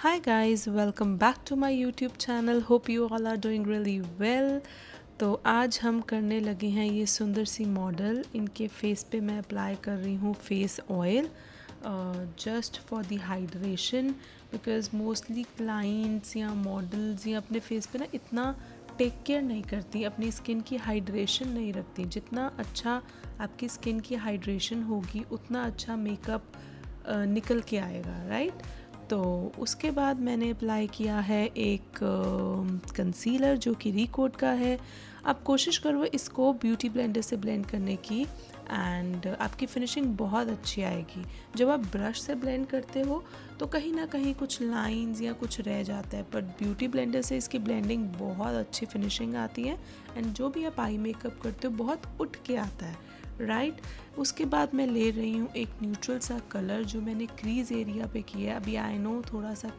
Hi guys, welcome back to my YouTube channel. Hope you all are doing really well. तो आज हम करने लगे हैं ये सुंदर सी मॉडल. इनके फेस पे मैं अप्लाई कर रही हूँ face oil just for the hydration, because mostly clients या मॉडल्स या अपने फेस पे ना इतना टेक केयर नहीं करती, अपनी स्किन की हाइड्रेशन नहीं रखती. जितना अच्छा आपकी स्किन की हाइड्रेशन होगी उतना अच्छा मेकअप निकल के आएगा, राइट. तो उसके बाद मैंने अप्लाई किया है एक कंसीलर जो कि रिकोड का है. आप कोशिश करो इसको ब्यूटी ब्लेंडर से ब्लेंड करने की एंड आपकी फिनिशिंग बहुत अच्छी आएगी. जब आप ब्रश से ब्लेंड करते हो तो कहीं ना कहीं कुछ लाइंस या कुछ रह जाता है, बट ब्यूटी ब्लेंडर से इसकी ब्लेंडिंग बहुत अच्छी फिनिशिंग आती है एंड जो भी आप आई मेकअप करते हो बहुत उठ के आता है, राइट. उसके बाद मैं ले रही हूँ एक न्यूट्रल सा कलर जो मैंने क्रीज एरिया पे किया है. अभी आई नो थोड़ा सा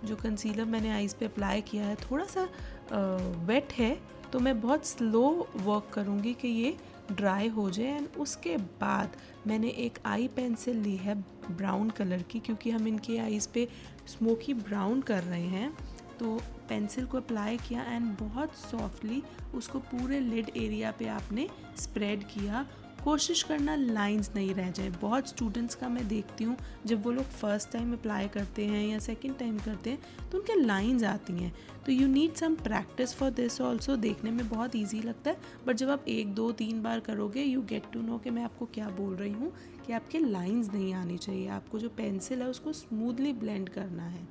जो कंसीलर मैंने आईज़ पे अप्लाई किया है थोड़ा सा वेट है, तो मैं बहुत स्लो वर्क करूँगी कि ये ड्राई हो जाए. एंड उसके बाद मैंने एक आई पेंसिल ली है ब्राउन कलर की, क्योंकि हम इनके आईज़ पे स्मोकी ब्राउन कर रहे हैं. तो पेंसिल को अप्लाई किया एंड बहुत सॉफ्टली उसको पूरे लिड एरिया पे आपने स्प्रेड किया. कोशिश करना लाइंस नहीं रह जाए. बहुत स्टूडेंट्स का मैं देखती हूँ जब वो लोग फर्स्ट टाइम अप्लाई करते हैं या सेकंड टाइम करते हैं तो उनके लाइंस आती हैं. तो you need some practice for this also. देखने में बहुत ईजी लगता है, बट जब आप 1 2 3 बार करोगे यू गेट टू नो कि मैं आपको क्या बोल रही हूँ, कि आपके लाइंस नहीं आनी चाहिए. आपको जो पेंसिल है उसको स्मूथली ब्लेंड करना है.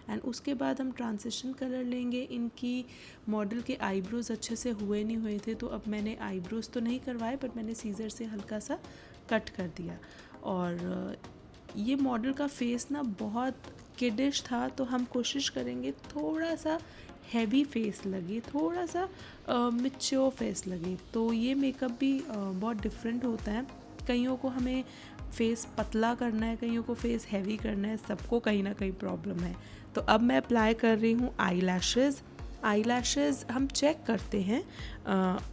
एंड उसके बाद हम ट्रांजिशन कलर लेंगे. इनकी मॉडल के आईब्रोज़ अच्छे से हुए नहीं हुए थे, तो अब मैंने आईब्रोज़ तो नहीं करवाए, बट मैंने सीज़र से हल्का सा कट कर दिया. और ये मॉडल का फेस ना बहुत किडिश था, तो हम कोशिश करेंगे थोड़ा सा हैवी फेस लगे, थोड़ा सा मैच्योर फेस लगे. तो ये मेकअप भी बहुत डिफरेंट होता है. कईयों को हमें फेस पतला करना है, कईयों को फेस हैवी करना है, सबको कहीं ना कहीं प्रॉब्लम है. तो अब मैं अप्लाई कर रही हूँ आई लैशेज़ हम चेक करते हैं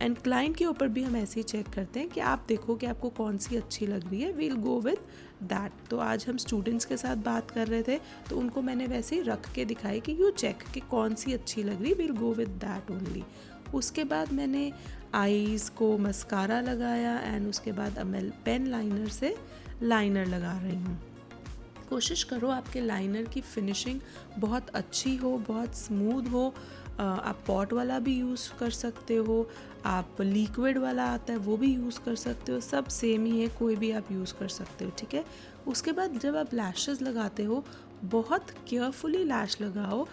एंड क्लाइंट के ऊपर भी हम ऐसे ही चेक करते हैं कि आप देखो कि आपको कौन सी अच्छी लग रही है, वील गो विद दैट. तो आज हम स्टूडेंट्स के साथ बात कर रहे थे तो उनको मैंने वैसे ही रख के दिखाई कि यू चेक कि कौन सी अच्छी लग रही, we'll go with that only. उसके बाद मैंने आईज़ को मस्कारा लगाया एंड उसके बाद अब मैं पेन लाइनर से लाइनर लगा रही हूँ. कोशिश करो आपके लाइनर की फिनिशिंग बहुत अच्छी हो, बहुत स्मूथ हो. आप पॉट वाला भी यूज़ कर सकते हो, आप लिक्विड वाला आता है वो भी यूज़ कर सकते हो, सब सेम ही है, कोई भी आप यूज़ कर सकते हो, ठीक है. उसके बाद जब आप लैशेज़ लगाते हो बहुत केयरफुली लैश लगाओ.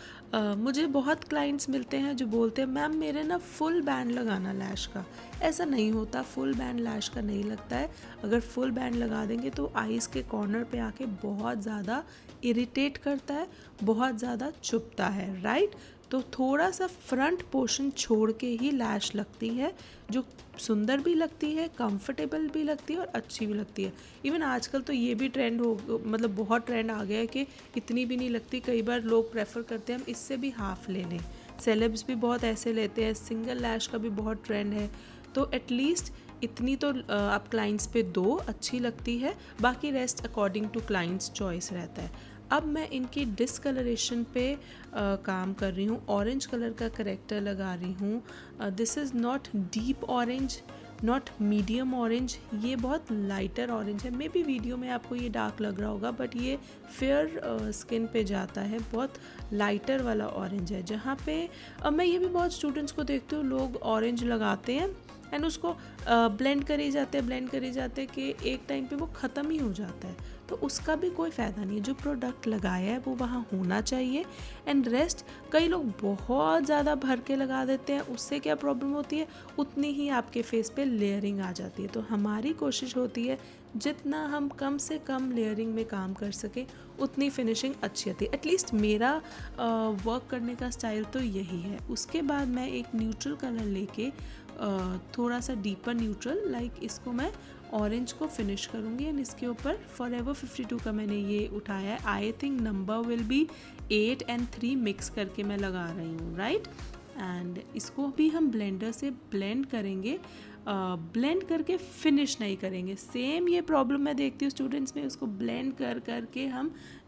मुझे बहुत क्लाइंट्स मिलते हैं जो बोलते हैं मैम मेरे ना फुल बैंड लगाना लैश का. ऐसा नहीं होता, फुल बैंड लैश का नहीं लगता है. अगर फुल बैंड लगा देंगे तो आईज़ के कॉर्नर पे आके बहुत ज़्यादा इरिटेट करता है, बहुत ज़्यादा चुभता है, राइट. तो थोड़ा सा फ्रंट पोर्शन छोड़ के ही लैश लगती है, जो सुंदर भी लगती है, कंफर्टेबल भी लगती है और अच्छी भी लगती है. इवन आजकल तो ये भी ट्रेंड हो, मतलब बहुत ट्रेंड आ गया है कि इतनी भी नहीं लगती. कई बार लोग प्रेफर करते हैं हम इससे भी हाफ ले लें. सेलेब्स भी बहुत ऐसे लेते हैं. सिंगल लैश का भी बहुत ट्रेंड है. तो एटलीस्ट इतनी तो आप क्लाइंट्स पे दो, अच्छी लगती है, बाकी rest according to clients choice रहता है. अब मैं इनकी डिसकलरेशन पे काम कर रही हूँ. ऑरेंज कलर का करेक्टर लगा रही हूँ. This is not deep orange, not medium orange, ये बहुत लाइटर ऑरेंज है. मे बी वीडियो में आपको ये डार्क लग रहा होगा, बट ये फेयर स्किन पे जाता है. बहुत लाइटर वाला ऑरेंज है. जहाँ पे मैं ये भी बहुत स्टूडेंट्स को देखती हूँ, लोग ऑरेंज लगाते हैं एंड उसको ब्लेंड करे जाते कि एक टाइम पे वो ख़त्म ही हो जाता है. तो उसका भी कोई फ़ायदा नहीं है. जो प्रोडक्ट लगाया है वो वहाँ होना चाहिए. एंड रेस्ट कई लोग बहुत ज़्यादा भर के लगा देते हैं, उससे क्या प्रॉब्लम होती है, उतनी ही आपके फेस पे लेयरिंग आ जाती है. तो हमारी कोशिश होती है जितना हम कम से कम लेयरिंग में काम कर सकें उतनी फिनिशिंग अच्छी आती है. एटलीस्ट मेरा वर्क करने का स्टाइल तो यही है. उसके बाद मैं एक न्यूट्रल कलर लेके थोड़ा सा डीपर न्यूट्रल, लाइक इसको मैं ऑरेंज को फिनिश करूँगी एंड इसके ऊपर फॉरएवर 52 का मैंने ये उठाया है. I think number will be 8 and 3 mix करके मैं लगा रही हूँ, राइट. एंड इसको भी हम ब्लेंडर से ब्लेंड करेंगे ब्लेंड करके फिनिश नहीं करेंगे। सेम ये प्रॉब्लम मैं देखती हूँ स्टूडेंट्स में, उसको ब्लेंड कर करके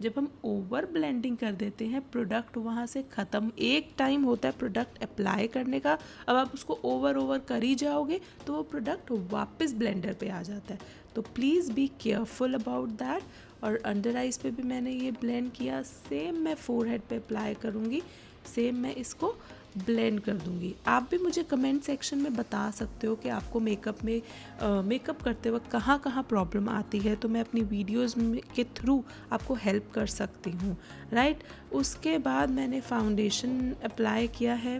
जब हम ओवर ब्लेंडिंग कर देते हैं, प्रोडक्ट वहाँ से ख़त्म। एक टाइम होता है प्रोडक्ट अप्लाई करने का, अब आप उसको ओवर कर ही जाओगे तो वो प्रोडक्ट वापस ब्लेंडर पे आ जाता है। तो please be careful about that. और अंडर आइज़ पे भी मैंने ये ब्लेंड किया, सेम मैं फोरहेड पे अप्लाई करूँगी, सेम मैं इसको ब्लेंड कर दूँगी। आप भी मुझे कमेंट सेक्शन में बता सकते हो कि आपको मेकअप करते वक्त कहाँ कहाँ प्रॉब्लम आती है, तो मैं अपनी वीडियोस के थ्रू आपको हेल्प कर सकती हूँ, राइट। उसके बाद मैंने फाउंडेशन अप्लाई किया है,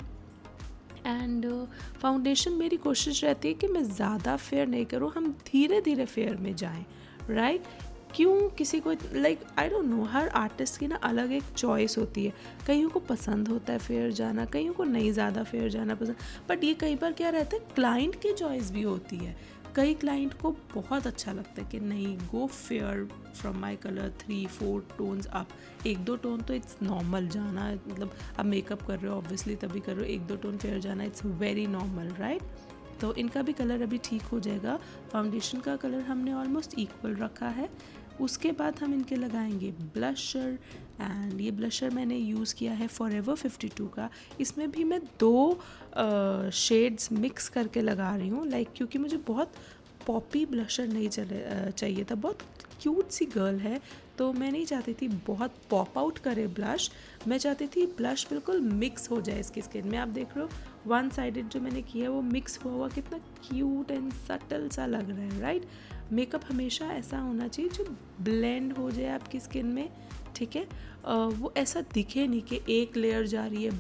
एंड फाउंडेशन मेरी कोशिश रहती है कि मैं ज़्यादा फेयर नहीं करूँ, हम धीरे धीरे फेयर में जाएं, राइट। क्यों किसी को like I don't no, her artist की ना अलग एक चॉइस होती है। कईयों को पसंद होता है फेयर जाना, कईयों को नहीं ज़्यादा फेयर जाना पसंद, बट ये कई बार क्या रहता है क्लाइंट की चॉइस भी होती है। कई क्लाइंट को बहुत अच्छा लगता है कि नहीं, go fair from my colour 3-4 tones up. 1-2 tone तो इट्स नॉर्मल जाना, मतलब आप मेकअप कर रहे हो ऑब्वियसली तभी कर रहे हो, 1-2 टोन फेयर जाना इट्स वेरी नॉर्मल, राइट। तो इनका भी कलर अभी ठीक हो जाएगा। फाउंडेशन का कलर हमने ऑलमोस्ट इक्वल रखा है। उसके बाद हम इनके लगाएंगे ब्लशर, एंड ये ब्लशर मैंने यूज़ किया है फॉरएवर 52 का। इसमें भी मैं 2 शेड्स मिक्स करके लगा रही हूँ, लाइक क्योंकि मुझे बहुत पॉपी ब्लशर नहीं चाहिए था। बहुत क्यूट सी गर्ल है, तो मैं नहीं चाहती थी बहुत पॉप आउट करे ब्लश, मैं चाहती थी ब्लश बिल्कुल मिक्स हो जाए इसकी स्किन में। आप देख रहे हो वन साइडेड जो मैंने किया है वो मिक्स हुआ कितना क्यूट एंड सटल सा लग रहा है, राइट। मेकअप हमेशा ऐसा होना चाहिए जो ब्लेंड हो जाए आपकी स्किन में, ठीक है। वो ऐसा दिखे नहीं कि एक लेयर जा रही है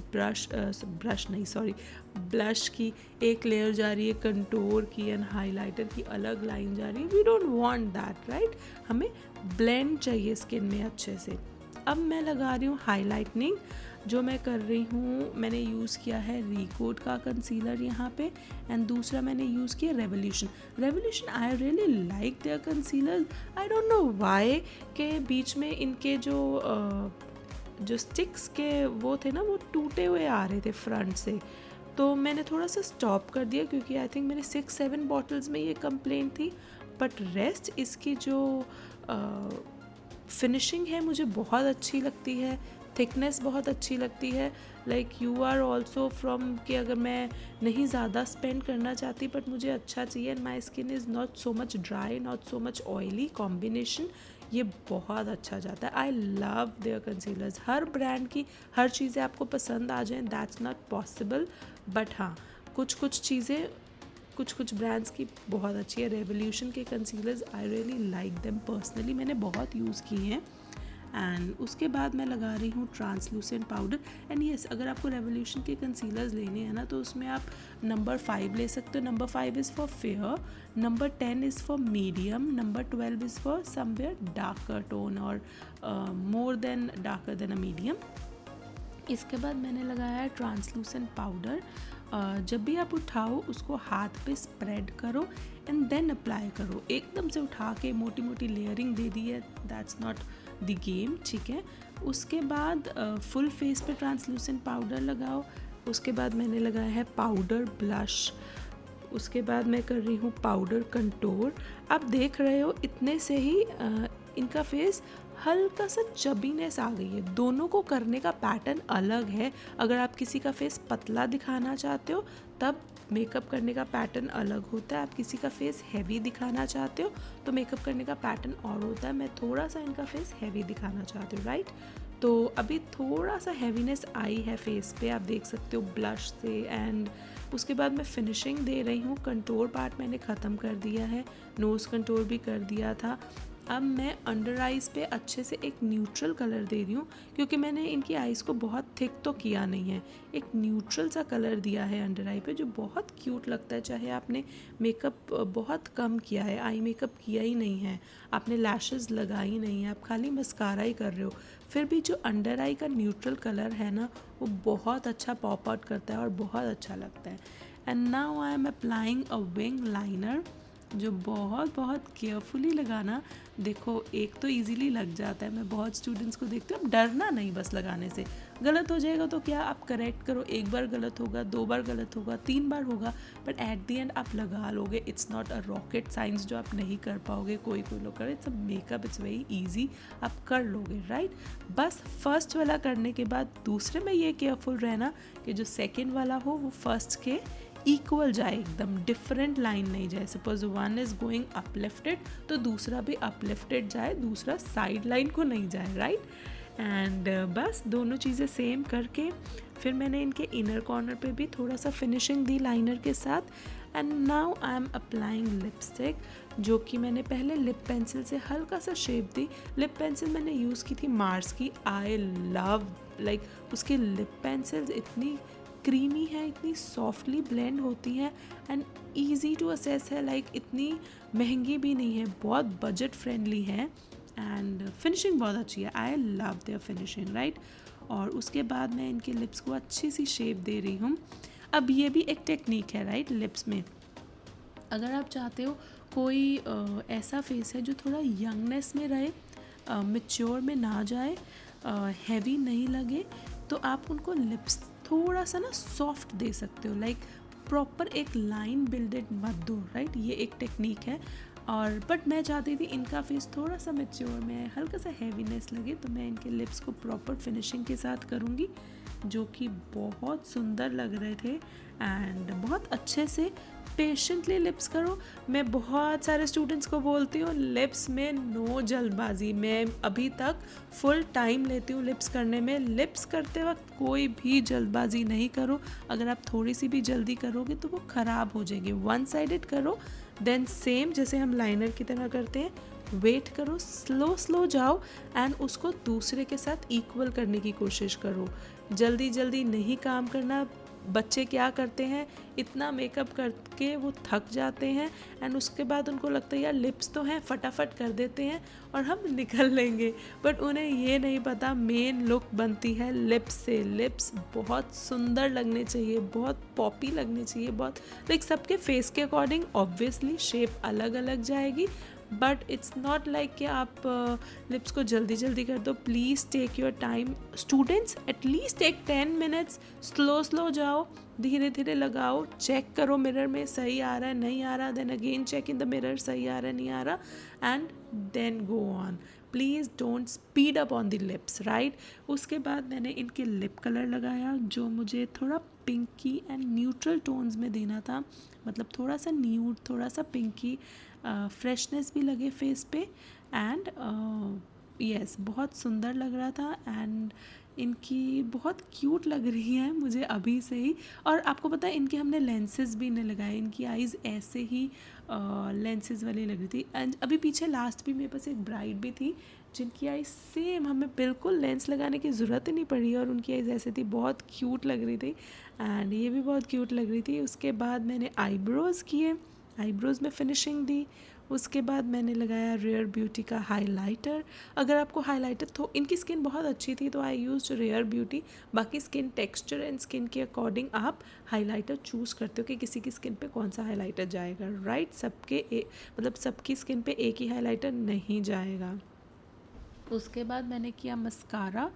ब्लश की एक लेयर जा रही है, कंटूर की एंड हाइलाइटर की अलग लाइन जा रही है। We don't want that, right. हमें ब्लेंड चाहिए स्किन में अच्छे से। अब मैं लगा रही हूँ हाइलाइटनिंग। जो मैं कर रही हूँ, मैंने यूज़ किया है रिकोड का कंसीलर यहाँ पे, एंड दूसरा मैंने यूज़ किया Revolution. I really like their concealer. I don't know why के बीच में इनके जो स्टिक्स के वो थे ना, वो टूटे हुए आ रहे थे फ्रंट से, तो मैंने थोड़ा सा स्टॉप कर दिया क्योंकि आई थिंक मेरे 6-7 बॉटल्स में ये कंप्लेंट थी। बट रेस्ट इसकी जो फिनिशिंग है मुझे बहुत अच्छी लगती है, थिकनेस बहुत अच्छी लगती है। Like you are also from कि अगर मैं नहीं ज़्यादा स्पेंड करना चाहती बट मुझे अच्छा चाहिए, and my skin is not so much dry, not so much oily, combination ये बहुत अच्छा जाता है। I love their concealers. हर ब्रांड की हर चीज़ें आपको पसंद आ जाएं दैट्स नॉट पॉसिबल, बट हाँ कुछ ब्रांड्स की बहुत अच्छी है। रेवोल्यूशन के कंसीलर्स आई रियली लाइक देम पर्सनली, मैंने बहुत यूज़ किए हैं। एंड उसके बाद मैं लगा रही हूँ ट्रांसलूसेंट पाउडर। एंड येस, अगर आपको रेवोल्यूशन के कंसीलर्स लेने हैं ना तो उसमें आप नंबर 5 ले सकते हो। Number 5 is for fair, number 10 is for medium, number 12 is for somewhere darker tone और more than darker than a medium. इसके बाद मैंने लगाया है ट्रांसलूसेंट पाउडर। जब भी आप उठाओ उसको हाथ पे स्प्रेड करो एंड देन अप्लाई करो। एकदम से उठा के मोटी मोटी लेयरिंग दे दी है, दैट्स नॉट द गेम, ठीक है। उसके बाद फुल फेस पे ट्रांसलूसेंट पाउडर लगाओ। उसके बाद मैंने लगाया है पाउडर ब्लश। उसके बाद मैं कर रही हूँ पाउडर कंटूर। आप देख रहे हो इतने से ही इनका फेस हल्का सा चबीनेस आ गई है। दोनों को करने का पैटर्न अलग है। अगर आप किसी का फेस पतला दिखाना चाहते हो तब मेकअप करने का पैटर्न अलग होता है, आप किसी का फेस हैवी दिखाना चाहते हो तो मेकअप करने का पैटर्न और होता है। मैं थोड़ा सा इनका फेस हैवी दिखाना चाहती हूँ, राइट। तो अभी थोड़ा सा हैवीनेस आई है फेस पे, आप देख सकते हो ब्लश से। एंड उसके बाद मैं फिनिशिंग दे रही हूँ। कंटूर पार्ट मैंने ख़त्म कर दिया है, नोज़ कंटूर भी कर दिया था। अब मैं अंडर आइज़ पे अच्छे से एक न्यूट्रल कलर दे रही हूँ क्योंकि मैंने इनकी आइज़ को बहुत थिक तो किया नहीं है, एक न्यूट्रल सा कलर दिया है अंडर आई पे जो बहुत क्यूट लगता है। चाहे आपने मेकअप बहुत कम किया है, आई मेकअप किया ही नहीं है, आपने लैशेस लगाई नहीं है, आप खाली मस्कारा ही कर रहे हो, फिर भी जो अंडर आई का न्यूट्रल कलर है ना वो बहुत अच्छा पॉप आउट करता है और बहुत अच्छा लगता है। And now I am applying a wing liner. जो बहुत बहुत केयरफुली लगाना। देखो एक तो इजीली लग जाता है, मैं बहुत स्टूडेंट्स को देखती हूँ, डरना नहीं बस लगाने से। गलत हो जाएगा तो क्या, आप करेक्ट करो, एक बार गलत होगा, 2 बार गलत होगा, 3 बार होगा, बट एट द एंड आप लगा लोगे। It's not a rocket science जो आप नहीं कर पाओगे, कोई लोग करे। It's a makeup, it's very easy, आप कर लोगे, राइट। बस फर्स्ट वाला करने के बाद दूसरे में ये केयरफुल रहना कि जो सेकेंड वाला हो वो फर्स्ट के इक्वल जाए, एकदम डिफरेंट लाइन नहीं जाए। Suppose one is going uplifted तो दूसरा भी अपलिफ्टेड जाए, दूसरा साइड लाइन को नहीं जाए, राइट। एंड बस दोनों चीज़ें सेम करके फिर मैंने इनके इनर कॉर्नर पे भी थोड़ा सा फिनिशिंग दी लाइनर के साथ। And now I am applying lipstick, जो कि मैंने पहले लिप पेंसिल से हल्का सा शेप दी। लिप पेंसिल मैंने यूज़ की थी मार्स की। आई लव लाइक उसकी लिप पेंसिल्स इतनी क्रीमी है, इतनी सॉफ्टली ब्लेंड होती हैं एंड ईजी टू असेस है। लाइक इतनी महंगी भी नहीं है, बहुत बजट फ्रेंडली है एंड फिनिशिंग बहुत अच्छी है। I love their finishing, right. और उसके बाद मैं इनके लिप्स को अच्छी सी शेप दे रही हूँ। अब ये भी एक टेक्निक है, राइट। लिप्स में अगर आप चाहते हो कोई ऐसा फेस है जो थोड़ा यंगनेस में रहे, मैच्योर में ना जाए, हैवी नहीं लगे, तो आप उनको लिप्स थोड़ा सा ना सॉफ्ट दे सकते हो। लाइक प्रॉपर एक लाइन बिल्डेड मत दो, राइट। ये एक टेक्निक है। और बट मैं चाहती थी इनका फेस थोड़ा सा मैच्योर में, हल्का सा हैवीनेस लगे, तो मैं इनके लिप्स को प्रॉपर फिनिशिंग के साथ करूँगी, जो कि बहुत सुंदर लग रहे थे। एंड बहुत अच्छे से पेशेंटली लिप्स करो। मैं बहुत सारे स्टूडेंट्स को बोलती हूँ लिप्स में नो जल्दबाजी। मैं अभी तक फुल टाइम लेती हूँ लिप्स करने में। लिप्स करते वक्त कोई भी जल्दबाजी नहीं करो। अगर आप थोड़ी सी भी जल्दी करोगे तो वो ख़राब हो जाएगी। वन साइडेड करो, देन सेम जैसे हम लाइनर की तरह करते हैं, वेट करो, स्लो जाओ एंड उसको दूसरे के साथ इक्वल करने की कोशिश करो। जल्दी जल्दी नहीं काम करना। बच्चे क्या करते हैं, इतना मेकअप करके वो थक जाते हैं एंड उसके बाद उनको लगता है यार लिप्स तो हैं, फटाफट कर देते हैं और हम निकल लेंगे। बट उन्हें ये नहीं पता मेन लुक बनती है लिप्स से। लिप्स बहुत सुंदर लगने चाहिए, बहुत पॉपी लगने चाहिए, बहुत लाइक सबके फेस के अकॉर्डिंग ऑब्वियसली शेप अलग अलग जाएगी, बट इट्स नॉट लाइक कि आप लिप्स को जल्दी जल्दी कर दो। Please take your time students, at least take 10 minutes, slow जाओ, धीरे धीरे लगाओ, चेक करो मिरर में सही आ रहा है नहीं आ रहा, then again check in the mirror सही आ रहा है नहीं आ रहा, and then go on. Please don't speed up on the lips, right. उसके बाद मैंने इनके लिप कलर लगाया, जो मुझे थोड़ा पिंकी एंड न्यूट्रल टोन्स में देना था, मतलब थोड़ा सा न्यूड, थोड़ा सा पिंकी, फ्रेशनेस भी लगे फेस पे। एंड यस बहुत सुंदर लग रहा था एंड इनकी बहुत क्यूट लग रही हैं मुझे अभी से ही। और आपको पता है इनके हमने लेंसेज भी नहीं लगाए, इनकी आईज़ ऐसे ही लेंसेज वाली लग रही थी। एंड अभी पीछे लास्ट भी मेरे पास एक ब्राइड भी थी जिनकी आईज सेम, हमें बिल्कुल लेंस लगाने की ज़रूरत ही नहीं पड़ी और उनकी आईज ऐसे थी, बहुत क्यूट लग रही थी एंड ये भी बहुत क्यूट लग रही थी। उसके बाद मैंने आईब्रोज़ किए, आईब्रोज़ में फिनिशिंग दी। उसके बाद मैंने लगाया रेयर ब्यूटी का हाइलाइटर। अगर आपको हाइलाइटर तो इनकी स्किन बहुत अच्छी थी तो आई यूज्ड रेयर ब्यूटी। बाकी स्किन टेक्सचर एंड स्किन के अकॉर्डिंग आप हाइलाइटर चूज़ करते हो कि किसी की स्किन पे कौन सा हाइलाइटर जाएगा, राइट। मतलब सबकी स्किन पे एक ही हाइलाइटर नहीं जाएगा। उसके बाद मैंने किया मस्कारा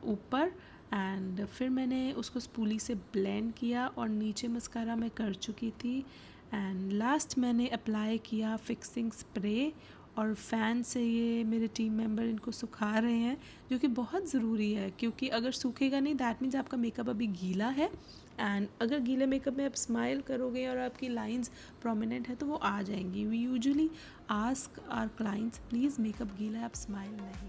ऊपर एंड फिर मैंने उसको स्पूली से ब्लेंड किया और नीचे मस्कारा मैं कर चुकी थी। एंड लास्ट मैंने अप्लाई किया फिक्सिंग स्प्रे और फ़ैन से ये मेरे टीम मेंबर इनको सुखा रहे हैं, जो कि बहुत ज़रूरी है क्योंकि अगर सूखेगा नहीं दैट मीन्स आपका मेकअप अभी गीला है। एंड अगर गीले मेकअप में आप स्माइल करोगे और आपकी लाइंस प्रोमिनेंट है तो वो आ जाएंगी। We usually ask our clients please makeup गीला है, आप स्माइल नहीं